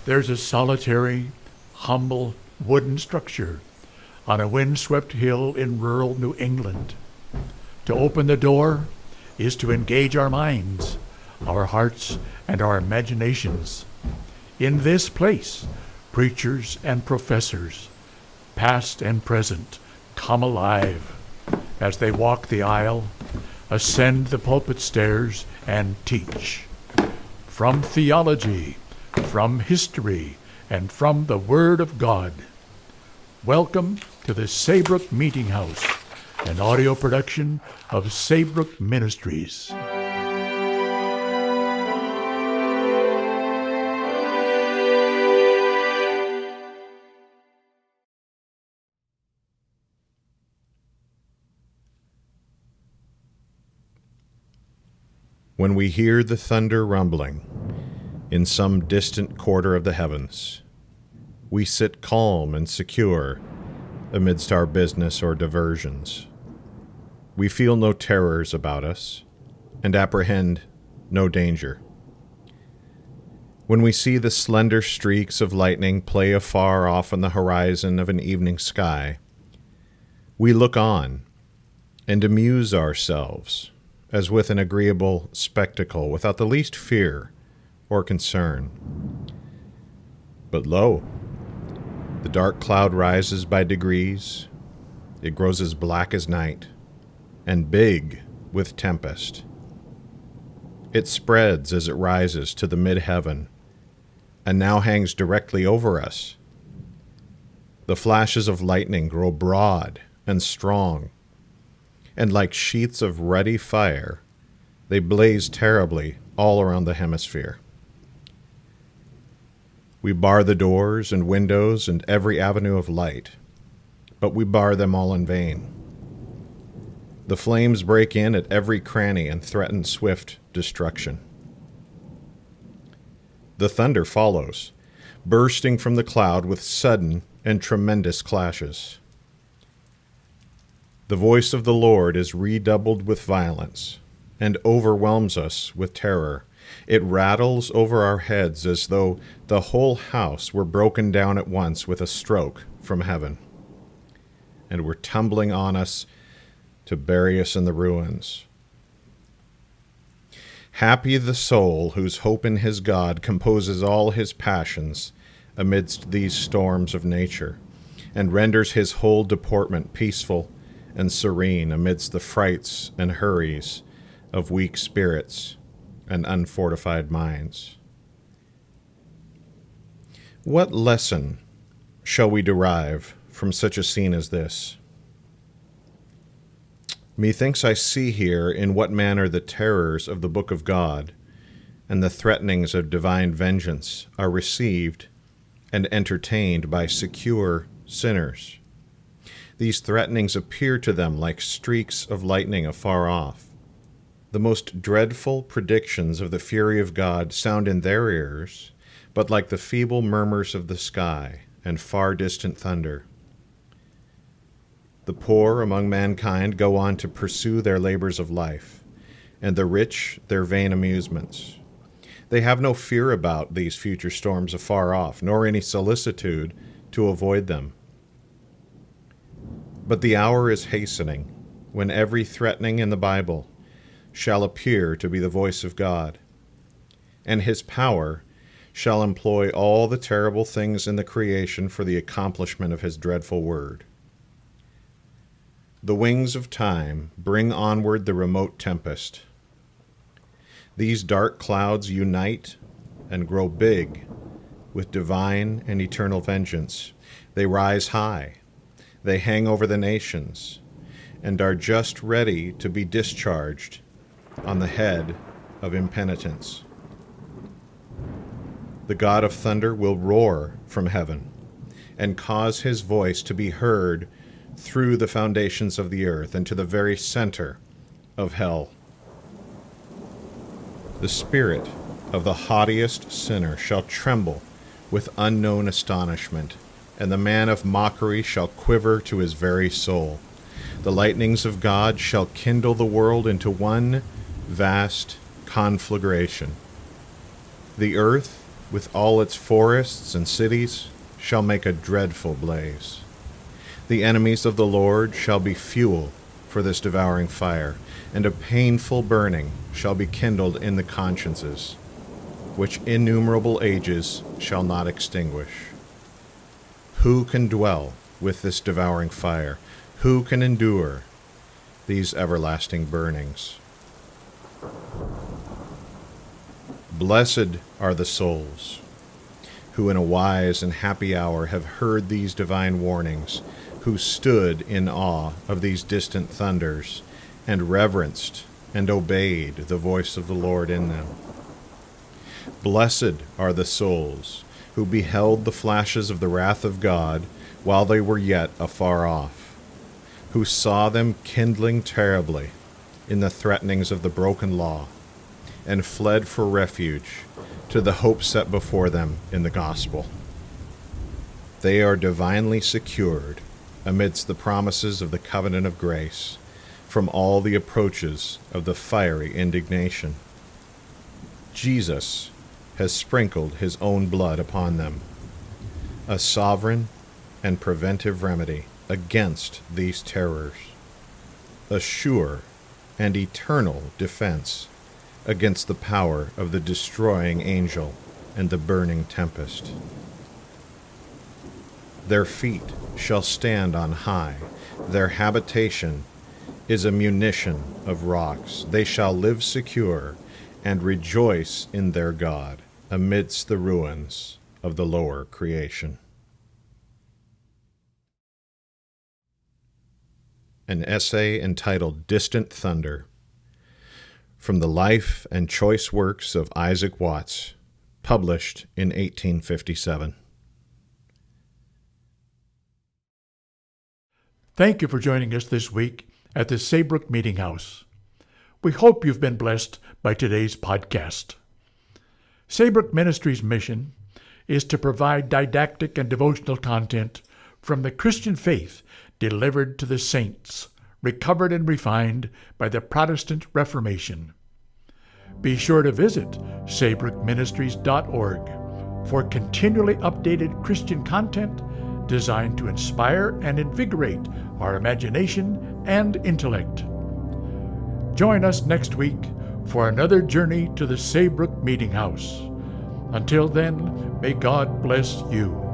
There's a solitary, humble wooden structure on a windswept hill in rural New England. To open the door is to engage our minds, our hearts, and our imaginations. In this place, preachers and professors, past and present, come alive as they walk the aisle, ascend the pulpit stairs, and teach. From theology, from history, and from the Word of God. Welcome to the Saybrook Meetinghouse, an audio production of Saybrook Ministries. When we hear the thunder rumbling in some distant quarter of the heavens, we sit calm and secure amidst our business or diversions. We feel no terrors about us and apprehend no danger. When we see the slender streaks of lightning play afar off on the horizon of an evening sky, we look on and amuse ourselves as with an agreeable spectacle without the least fear or concern. But lo, the dark cloud rises by degrees. It grows as black as night and big with tempest. It spreads as it rises to the mid-heaven and now hangs directly over us. The flashes of lightning grow broad and strong, and like sheets of ruddy fire, they blaze terribly all around the hemisphere. We bar the doors and windows and every avenue of light, but we bar them all in vain. The flames break in at every cranny and threaten swift destruction. The thunder follows, bursting from the cloud with sudden and tremendous clashes. The voice of the Lord is redoubled with violence and overwhelms us with terror. It rattles over our heads as though the whole house were broken down at once with a stroke from heaven, and were tumbling on us to bury us in the ruins. Happy the soul whose hope in his God composes all his passions amidst these storms of nature, and renders his whole deportment peaceful and serene amidst the frights and hurries of weak spirits and unfortified minds. What lesson shall we derive from such a scene as this? Methinks I see here in what manner the terrors of the book of God and the threatenings of divine vengeance are received and entertained by secure sinners. These threatenings appear to them like streaks of lightning afar off. The most dreadful predictions of the fury of God sound in their ears, but like the feeble murmurs of the sky and far distant thunder. The poor among mankind go on to pursue their labors of life, and the rich their vain amusements. They have no fear about these future storms afar off, nor any solicitude to avoid them. But the hour is hastening when every threatening in the Bible shall appear to be the voice of God, and his power shall employ all the terrible things in the creation for the accomplishment of his dreadful word. The wings of time bring onward the remote tempest. These dark clouds unite and grow big with divine and eternal vengeance. They rise high. They hang over the nations and are just ready to be discharged on the head of impenitence. The God of thunder will roar from heaven and cause his voice to be heard through the foundations of the earth and to the very center of hell. The spirit of the haughtiest sinner shall tremble with unknown astonishment, and the man of mockery shall quiver to his very soul. The lightnings of God shall kindle the world into one vast conflagration. The earth with all its forests and cities, shall make a dreadful blaze. The enemies of the Lord shall be fuel for this devouring fire, and a painful burning shall be kindled in the consciences, which innumerable ages shall not extinguish. Who can dwell with this devouring fire? Who can endure these everlasting burnings? Blessed are the souls who in a wise and happy hour have heard these divine warnings, who stood in awe of these distant thunders, and reverenced and obeyed the voice of the Lord in them. Blessed are the souls who beheld the flashes of the wrath of God while they were yet afar off, who saw them kindling terribly in the threatenings of the broken law, and fled for refuge to the hope set before them in the gospel. They are divinely secured amidst the promises of the covenant of grace from all the approaches of the fiery indignation. Jesus has sprinkled his own blood upon them, a sovereign and preventive remedy against these terrors, a sure and eternal defense against the power of the destroying angel and the burning tempest. Their feet shall stand on high, their habitation is a munition of rocks. They shall live secure and rejoice in their God amidst the ruins of the lower creation. An essay entitled Distant Thunder, from the life and choice works of Isaac Watts, published in 1857. Thank you for joining us this week at the Saybrook Meetinghouse. We hope you've been blessed by today's podcast. Saybrook Ministries' mission is to provide didactic and devotional content from the Christian faith delivered to the saints, recovered and refined by the Protestant Reformation. Be sure to visit saybrookministries.org for continually updated Christian content designed to inspire and invigorate our imagination and intellect. Join us next week for another journey to the Saybrook Meetinghouse. Until then, may God bless you.